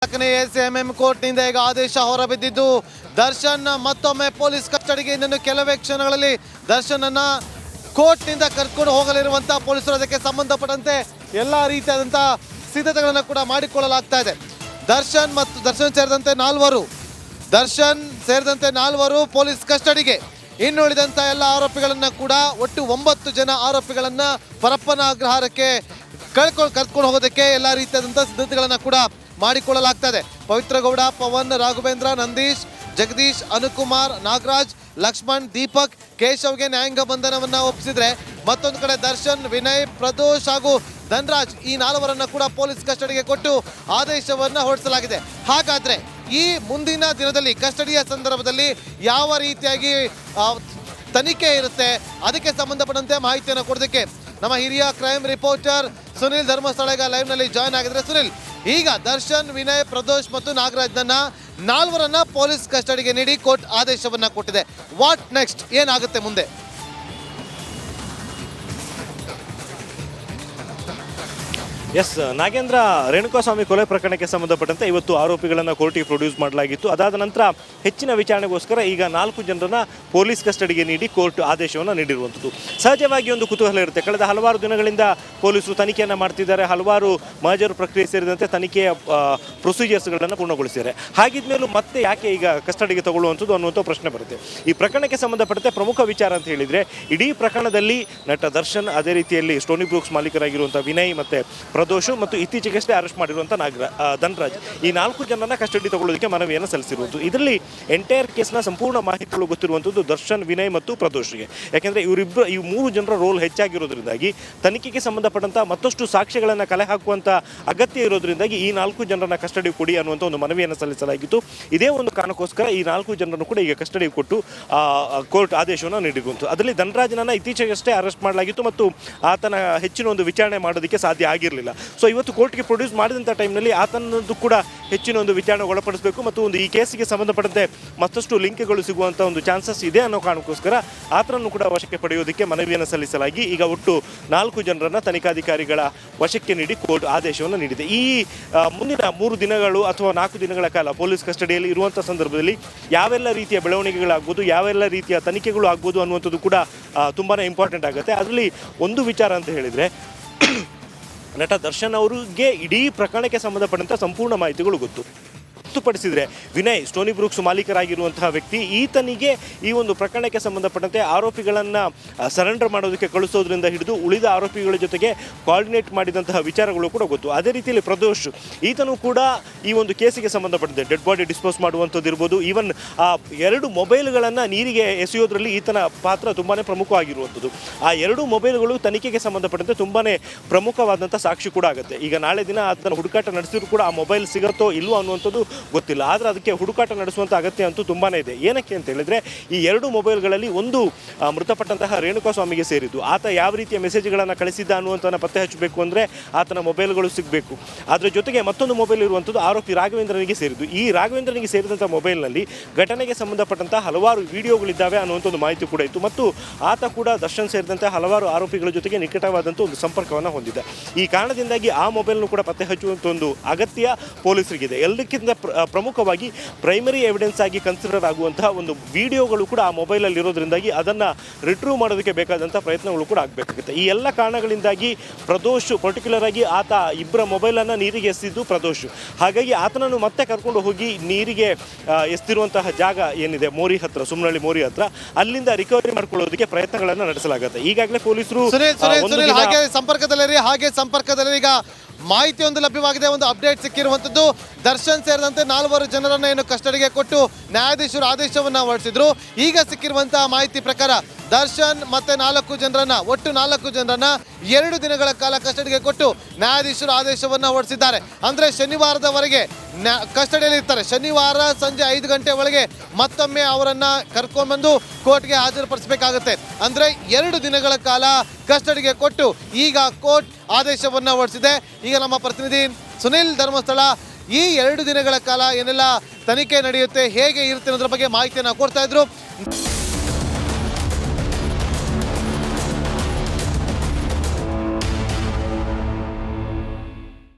14ನೇ ACMM ಕೋರ್ಟ್ನಿಂದ ಈಗ ಆದೇಶ ಹೊರಬಿದ್ದಿದ್ದು ದರ್ಶನ್ ಮತ್ತೊಮ್ಮೆ ಪೊಲೀಸ್ ಕಸ್ಟಡಿಗೆ ಇನ್ನೊಂದು ಕೆಲವೇ ಕ್ಷಣಗಳಲ್ಲಿ ದರ್ಶನನ್ನ ಕೋರ್ಟ್ನಿಂದ ಕರ್ಕೊಂಡು ಹೋಗಲಿರುವಂತಹ ಪೊಲೀಸರು ಅದಕ್ಕೆ ಸಂಬಂಧಪಟ್ಟಂತೆ ಎಲ್ಲ ರೀತಿಯಾದಂತಹ ಸಿದ್ಧತೆಗಳನ್ನು ಕೂಡ ಮಾಡಿಕೊಳ್ಳಲಾಗ್ತಾ ಇದೆ. ದರ್ಶನ್ ಸೇರಿದಂತೆ ನಾಲ್ವರು ಪೊಲೀಸ್ ಕಸ್ಟಡಿಗೆ, ಇನ್ನುಳಿದಂಥ ಎಲ್ಲ ಆರೋಪಿಗಳನ್ನು ಕೂಡ ಒಟ್ಟು 9 ಜನ ಆರೋಪಿಗಳನ್ನು ಪರಪ್ಪನ ಅಗ್ರಹಾರಕ್ಕೆ ಕರ್ಕೊಂಡು ಹೋಗೋದಕ್ಕೆ ಎಲ್ಲ ರೀತಿಯಾದಂಥ ಸಿದ್ಧತೆಗಳನ್ನು ಕೂಡ ಮಾಡಿಕೊಳ್ಳಲಾಗ್ತಾ ಇದೆ. ಪವಿತ್ರ ಗೌಡ, ಪವನ್, ರಾಘವೇಂದ್ರ, ನಂದೀಶ್, ಜಗದೀಶ್, ಅನುಕುಮಾರ್, ನಾಗರಾಜ್, ಲಕ್ಷ್ಮಣ್, ದೀಪಕ್, ಕೇಶವ್ಗೆ ನ್ಯಾಯಾಂಗ ಬಂಧನವನ್ನು ಒಪ್ಪಿಸಿದ್ರೆ, ಮತ್ತೊಂದು ಕಡೆ ದರ್ಶನ್, ವಿನಯ್, ಪ್ರದೋಷ್ ಹಾಗೂ ಧನ್ರಾಜ್ ಈ 4ವರನ್ನ ಕೂಡ ಪೊಲೀಸ್ ಕಸ್ಟಡಿಗೆ ಕೊಟ್ಟು ಆದೇಶವನ್ನು ಹೊರಡಿಸಲಾಗಿದೆ. ಹಾಗಾದ್ರೆ ಈ ಮುಂದಿನ ದಿನದಲ್ಲಿ ಕಸ್ಟಡಿಯ ಸಂದರ್ಭದಲ್ಲಿ ಯಾವ ರೀತಿಯಾಗಿ ತನಿಖೆ ಇರುತ್ತೆ, ಅದಕ್ಕೆ ಸಂಬಂಧಪಟ್ಟಂತೆ ಮಾಹಿತಿಯನ್ನು ಕೊಡೋದಕ್ಕೆ ನಮ್ಮ ಹಿರಿಯ ಕ್ರೈಮ್ ರಿಪೋರ್ಟರ್ ಸುನಿಲ್ ಧರ್ಮಸ್ಥಳ ಈಗ ಲೈವ್ನಲ್ಲಿ ಜಾಯ್ನ್ ಆಗಿದ್ರೆ. ಸುನಿಲ್, ಈಗ ದರ್ಶನ್, ವಿನಯ್, ಪ್ರದೋಷ್ ಮತ್ತು ನಾಗರಾಜ್ನನ್ನ 4ವರನ್ನ ಪೊಲೀಸ್ ಕಸ್ಟಡಿಗೆ ನೀಡಿ ಕೋರ್ಟ್ ಆದೇಶವನ್ನ ಕೊಟ್ಟಿದೆ. ವಾಟ್ ನೆಕ್ಸ್ಟ್, ಏನಾಗುತ್ತೆ ಮುಂದೆ? ಎಸ್ ನಾಗೇಂದ್ರ, ರೇಣುಕಾಸ್ವಾಮಿ ಕೊಲೆ ಪ್ರಕರಣಕ್ಕೆ ಸಂಬಂಧಪಟ್ಟಂತೆ ಇವತ್ತು ಆರೋಪಿಗಳನ್ನು ಕೋರ್ಟಿಗೆ ಪ್ರೊಡ್ಯೂಸ್ ಮಾಡಲಾಗಿತ್ತು. ಅದಾದ ನಂತರ ಹೆಚ್ಚಿನ ವಿಚಾರಣೆಗೋಸ್ಕರ ಈಗ 4 ಜನರನ್ನ ಪೊಲೀಸ್ ಕಸ್ಟಡಿಗೆ ನೀಡಿ ಕೋರ್ಟ್ ಆದೇಶವನ್ನು ನೀಡಿರುವಂಥದ್ದು. ಸಹಜವಾಗಿ ಒಂದು ಕುತೂಹಲ ಇರುತ್ತೆ. ಕಳೆದ ಹಲವಾರು ದಿನಗಳಿಂದ ಪೊಲೀಸರು ತನಿಖೆಯನ್ನು ಮಾಡ್ತಿದ್ದಾರೆ, ಹಲವಾರು ಮಹಜರು ಪ್ರಕ್ರಿಯೆ ಸೇರಿದಂತೆ ತನಿಖೆಯ ಪ್ರೊಸೀಜರ್ಸ್ಗಳನ್ನು ಪೂರ್ಣಗೊಳಿಸಿದ್ದಾರೆ. ಹಾಗಿದ್ಮೇಲೂ ಮತ್ತೆ ಯಾಕೆ ಈಗ ಕಸ್ಟಡಿಗೆ ತಗೊಳ್ಳುವಂಥದ್ದು ಅನ್ನುವಂಥ ಪ್ರಶ್ನೆ ಬರುತ್ತೆ. ಈ ಪ್ರಕರಣಕ್ಕೆ ಸಂಬಂಧಪಟ್ಟಂತೆ ಪ್ರಮುಖ ವಿಚಾರ ಅಂತ ಹೇಳಿದರೆ, ಇಡೀ ಪ್ರಕರಣದಲ್ಲಿ ನಟ ದರ್ಶನ್, ಅದೇ ರೀತಿಯಲ್ಲಿ ಸ್ಟೋನಿ ಬ್ರೂಕ್ಸ್ ಮಾಲೀಕರಾಗಿರುವಂಥ ವಿನಯ್ ಮತ್ತು ಪ್ರದೋಷ್ ಮತ್ತು ಇತ್ತೀಚೆಗಷ್ಟೇ ಅರೆಸ್ಟ್ ಮಾಡಿರುವಂಥ ಧನ್ರಾಜ್, ಈ 4 ಜನರನ್ನ ಕಸ್ಟಡಿ ತಗೊಳ್ಳೋದಕ್ಕೆ ಮನವಿಯನ್ನು ಸಲ್ಲಿಸಿರುವುದು. ಇದರಲ್ಲಿ ಎಂಟೈರ್ ಕೇಸ್ನ ಸಂಪೂರ್ಣ ಮಾಹಿತಿಗಳು ಗೊತ್ತಿರುವಂಥದ್ದು ದರ್ಶನ್, ವಿನಯ್ ಮತ್ತು ಪ್ರದೋಷ್ಗೆ. ಯಾಕೆಂದರೆ ಈ 3 ಜನರ ರೋಲ್ ಹೆಚ್ಚಾಗಿರೋದ್ರಿಂದಾಗಿ ತನಿಖೆಗೆ ಸಂಬಂಧಪಟ್ಟಂಥ ಮತ್ತಷ್ಟು ಸಾಕ್ಷ್ಯಗಳನ್ನು ಕಲೆ ಹಾಕುವಂಥ ಅಗತ್ಯ ಇರೋದ್ರಿಂದಾಗಿ ಈ 4 ಜನರನ್ನ ಕಸ್ಟಡಿ ಕೊಡಿ ಅನ್ನುವಂಥ ಒಂದು ಮನವಿಯನ್ನು ಸಲ್ಲಿಸಲಾಗಿತ್ತು. ಇದೇ ಒಂದು ಕಾರಣಕ್ಕೋಸ್ಕರ ಈ 4 ಜನರನ್ನು ಕೂಡ ಈಗ ಕಸ್ಟಡಿ ಕೊಟ್ಟು ಕೋರ್ಟ್ ಆದೇಶವನ್ನು ನೀಡಿರುವಂಥದ್ದು. ಅದರಲ್ಲಿ ಧನ್ರಾಜ್ನನ್ನು ಇತ್ತೀಚೆಗಷ್ಟೇ ಅರೆಸ್ಟ್ ಮಾಡಲಾಗಿತ್ತು ಮತ್ತು ಆತನ ಹೆಚ್ಚಿನ ಒಂದು ವಿಚಾರಣೆ ಮಾಡೋದಕ್ಕೆ ಸಾಧ್ಯ ಆಗಿರಲಿಲ್ಲ. ಸೊ ಇವತ್ತು ಕೋರ್ಟ್ಗೆ ಪ್ರೊಡ್ಯೂಸ್ ಮಾಡಿದಂಥ ಟೈಮ್ನಲ್ಲಿ ಆತನದ್ದು ಕೂಡ ಹೆಚ್ಚಿನ ಒಂದು ವಿಚಾರಣೆ ಒಳಪಡಿಸಬೇಕು ಮತ್ತು ಒಂದು ಈ ಕೇಸಿಗೆ ಸಂಬಂಧಪಟ್ಟಂತೆ ಮತ್ತಷ್ಟು ಲಿಂಕ್ಗಳು ಸಿಗುವಂಥ ಒಂದು ಚಾನ್ಸಸ್ ಇದೆ ಅನ್ನೋ ಕಾರಣಕ್ಕೋಸ್ಕರ ಆತನನ್ನು ಕೂಡ ವಶಕ್ಕೆ ಪಡೆಯೋದಕ್ಕೆ ಮನವಿಯನ್ನು ಸಲ್ಲಿಸಲಾಗಿ ಈಗ ಒಟ್ಟು 4 ಜನರನ್ನು ತನಿಖಾಧಿಕಾರಿಗಳ ವಶಕ್ಕೆ ನೀಡಿ ಕೋರ್ಟ್ ಆದೇಶವನ್ನು ನೀಡಿದೆ. ಈ ಮುಂದಿನ 3 ದಿನಗಳು ಅಥವಾ 4 ದಿನಗಳ ಕಾಲ ಪೊಲೀಸ್ ಕಸ್ಟಡಿಯಲ್ಲಿ ಇರುವಂಥ ಸಂದರ್ಭದಲ್ಲಿ ಯಾವೆಲ್ಲ ರೀತಿಯ ಬೆಳವಣಿಗೆಗಳಾಗ್ಬೋದು, ಯಾವೆಲ್ಲ ರೀತಿಯ ತನಿಖೆಗಳು ಆಗ್ಬೋದು ಅನ್ನುವಂಥದ್ದು ಕೂಡ ತುಂಬಾ ಇಂಪಾರ್ಟೆಂಟ್ ಆಗುತ್ತೆ. ಅದರಲ್ಲಿ ಒಂದು ವಿಚಾರ ಅಂತ ಹೇಳಿದರೆ, ನಟ ದರ್ಶನ್ ಅವರಿಗೆ ಇಡೀ ಪ್ರಕರಣಕ್ಕೆ ಸಂಬಂಧಪಟ್ಟಂಥ ಸಂಪೂರ್ಣ ಮಾಹಿತಿಗಳು ಗೊತ್ತುಪಡಿಸಿದರೆ, ವಿನಯ್ ಸ್ಟೋನಿ ಬ್ರೂಕ್ಸ್ ಮಾಲೀಕರಾಗಿರುವಂತಹ ವ್ಯಕ್ತಿ, ಈತನಿಗೆ ಈ ಒಂದು ಪ್ರಕರಣಕ್ಕೆ ಸಂಬಂಧಪಟ್ಟಂತೆ ಆರೋಪಿಗಳನ್ನು ಸರೆಂಡರ್ ಮಾಡೋದಕ್ಕೆ ಕಳಿಸೋದ್ರಿಂದ ಹಿಡಿದು ಉಳಿದ ಆರೋಪಿಗಳ ಜೊತೆಗೆ ಕೋಆರ್ಡಿನೇಟ್ ಮಾಡಿದಂತಹ ವಿಚಾರಗಳು ಕೂಡ ಗೊತ್ತು. ಅದೇ ರೀತಿಯಲ್ಲಿ ಪ್ರದೋಷ್, ಈತನು ಕೂಡ ಈ ಒಂದು ಕೇಸಿಗೆ ಸಂಬಂಧಪಟ್ಟಂತೆ ಡೆಡ್ ಬಾಡಿ ಡಿಸ್ಪೋಸ್ ಮಾಡುವಂಥದ್ದು ಇರ್ಬೋದು, ಈವನ್ ಆ 2 ಮೊಬೈಲ್ಗಳನ್ನು ನೀರಿಗೆ ಎಸೆಯೋದ್ರಲ್ಲಿ ಈತನ ಪಾತ್ರ ತುಂಬಾ ಪ್ರಮುಖವಾಗಿರುವಂಥದ್ದು. ಆ 2 ಮೊಬೈಲ್ಗಳು ತನಿಖೆಗೆ ಸಂಬಂಧಪಟ್ಟಂತೆ ತುಂಬಾ ಪ್ರಮುಖವಾದಂಥ ಸಾಕ್ಷಿ ಕೂಡ ಆಗುತ್ತೆ. ಈಗ ನಾಳೆ ದಿನ ಅದನ್ನು ಹುಡುಕಾಟ ನಡೆಸಿದ್ರು ಕೂಡ ಆ ಮೊಬೈಲ್ ಸಿಗುತ್ತೋ ಇಲ್ವೋ ಅನ್ನುವಂಥದ್ದು ಗೊತ್ತಿಲ್ಲ. ಆದರೆ ಅದಕ್ಕೆ ಹುಡುಕಾಟ ನಡೆಸುವಂಥ ಅಗತ್ಯ ಅಂತೂ ತುಂಬಾ ಇದೆ. ಏನಕ್ಕೆ ಅಂತ ಹೇಳಿದರೆ, ಈ 2 ಮೊಬೈಲ್ಗಳಲ್ಲಿ ಒಂದು ಮೃತಪಟ್ಟಂತಹ ರೇಣುಕಾಸ್ವಾಮಿಗೆ ಸೇರಿದ್ದು. ಆತ ಯಾವ ರೀತಿಯ ಮೆಸೇಜ್ಗಳನ್ನು ಕಳಿಸಿದ್ದ ಅನ್ನುವಂಥನ್ನು ಪತ್ತೆ ಹಚ್ಚಬೇಕು ಅಂದರೆ ಆತನ ಮೊಬೈಲ್ಗಳು ಸಿಗಬೇಕು. ಅದರ ಜೊತೆಗೆ ಮತ್ತೊಂದು ಮೊಬೈಲ್ ಇರುವಂಥದ್ದು ಆರೋಪಿ ರಾಘವೇಂದ್ರನಿಗೆ ಸೇರಿದ್ದು. ಈ ರಾಘವೇಂದ್ರನಿಗೆ ಸೇರಿದಂಥ ಮೊಬೈಲ್ನಲ್ಲಿ ಘಟನೆಗೆ ಸಂಬಂಧಪಟ್ಟಂಥ ಹಲವಾರು ವಿಡಿಯೋಗಳಿದ್ದಾವೆ ಅನ್ನುವಂಥ ಒಂದು ಮಾಹಿತಿ ಕೂಡ ಇತ್ತು ಮತ್ತು ಆತ ಕೂಡ ದರ್ಶನ್ ಸೇರಿದಂತೆ ಹಲವಾರು ಆರೋಪಿಗಳ ಜೊತೆಗೆ ನಿಕಟವಾದಂಥ ಒಂದು ಸಂಪರ್ಕವನ್ನು ಹೊಂದಿದೆ. ಈ ಕಾರಣದಿಂದಾಗಿ ಆ ಮೊಬೈಲ್ನು ಕೂಡ ಪತ್ತೆ ಹಚ್ಚುವಂಥ ಒಂದು ಅಗತ್ಯ ಪೊಲೀಸರಿಗಿದೆ. ಎಲ್ಲಕ್ಕಿಂತ ಪ್ರಮುಖವಾಗಿ ಪ್ರೈಮರಿ ಎವಿಡೆನ್ಸ್ ಆಗಿ ಕನ್ಸಿಡರ್ ಆಗುವಂತಹ ಒಂದು ವಿಡಿಯೋಗಳು ಕೂಡ ಆ ಮೊಬೈಲಲ್ಲಿ ಇರೋದ್ರಿಂದಾಗಿ ಅದನ್ನು ರಿಟ್ರೀವ್ ಮಾಡೋದಕ್ಕೆ ಬೇಕಾದಂಥ ಪ್ರಯತ್ನಗಳು ಕೂಡ ಆಗಬೇಕಾಗುತ್ತೆ. ಈ ಎಲ್ಲ ಕಾರಣಗಳಿಂದಾಗಿ ಪ್ರದೋಷ್, ಪರ್ಟಿಕ್ಯುಲರ್ ಆಗಿ ಆತ 2 ಮೊಬೈಲನ್ನು ನೀರಿಗೆ ಎಸೆದಿದ್ದು ಪ್ರದೋಷ್. ಹಾಗಾಗಿ ಆತನನ್ನು ಮತ್ತೆ ಕರ್ಕೊಂಡು ಹೋಗಿ ನೀರಿಗೆ ಎಸ್ತಿರುವಂತಹ ಜಾಗ ಏನಿದೆ ಸುಮ್ನಹಳ್ಳಿ ಮೋರಿ ಹತ್ರ, ಅಲ್ಲಿಂದ ರಿಕವರಿ ಮಾಡ್ಕೊಳ್ಳೋದಕ್ಕೆ ಪ್ರಯತ್ನಗಳನ್ನು ನಡೆಸಲಾಗುತ್ತೆ. ಈಗಾಗಲೇ ಪೊಲೀಸರು ಸಂಪರ್ಕದಲ್ಲಿ ಈಗ ಮಾಹಿತಿ ಒಂದು ಲಭ್ಯವಾಗಿದೆ, ಒಂದು ಅಪ್ಡೇಟ್ ಸಿಕ್ಕಿರುವಂಥದ್ದು. ದರ್ಶನ್ ಸೇರಿದಂತೆ 4 ಜನರನ್ನ ಏನು ಕಸ್ಟಡಿಗೆ ಕೊಟ್ಟು ನ್ಯಾಯಾಧೀಶರು ಆದೇಶವನ್ನು ಹೊರಡಿಸಿದ್ರು. ಈಗ ಸಿಕ್ಕಿರುವಂತಹ ಮಾಹಿತಿ ಪ್ರಕಾರ ದರ್ಶನ್ ಮತ್ತೆ 4 ಜನರನ್ನ, ಒಟ್ಟು 4 ಜನರನ್ನ 2 ದಿನಗಳ ಕಾಲ ಕಸ್ಟಡಿಗೆ ಕೊಟ್ಟು ನ್ಯಾಯಾಧೀಶರು ಆದೇಶವನ್ನು ಹೊರಡಿಸಿದ್ದಾರೆ. ಅಂದರೆ ಶನಿವಾರದವರೆಗೆ ಕಸ್ಟಡಿಯಲ್ಲಿ ಇರ್ತಾರೆ. ಶನಿವಾರ ಸಂಜೆ 5 ಗಂಟೆ ಒಳಗೆ ಮತ್ತೊಮ್ಮೆ ಅವರನ್ನ ಕರ್ಕೊಂಡ್ಬಂದು ಕೋರ್ಟ್ಗೆ ಹಾಜರುಪಡಿಸಬೇಕಾಗುತ್ತೆ. ಅಂದರೆ 2 ದಿನಗಳ ಕಾಲ ಕಸ್ಟಡಿಗೆ ಕೊಟ್ಟು ಈಗ ಕೋರ್ಟ್ ಆದೇಶವನ್ನು ಹೊರಡಿಸಿದೆ. ಈಗ ನಮ್ಮ ಪ್ರತಿನಿಧಿ ಸುನಿಲ್ ಧರ್ಮಸ್ಥಳ ಈ 2 ದಿನಗಳ ಕಾಲ ಏನೆಲ್ಲ ತನಿಖೆ ನಡೆಯುತ್ತೆ, ಹೇಗೆ ಇರುತ್ತೆ ಅನ್ನೋದ್ರ ಬಗ್ಗೆ ಮಾಹಿತಿಯನ್ನು ಕೊಡ್ತಾ ಇದ್ರು.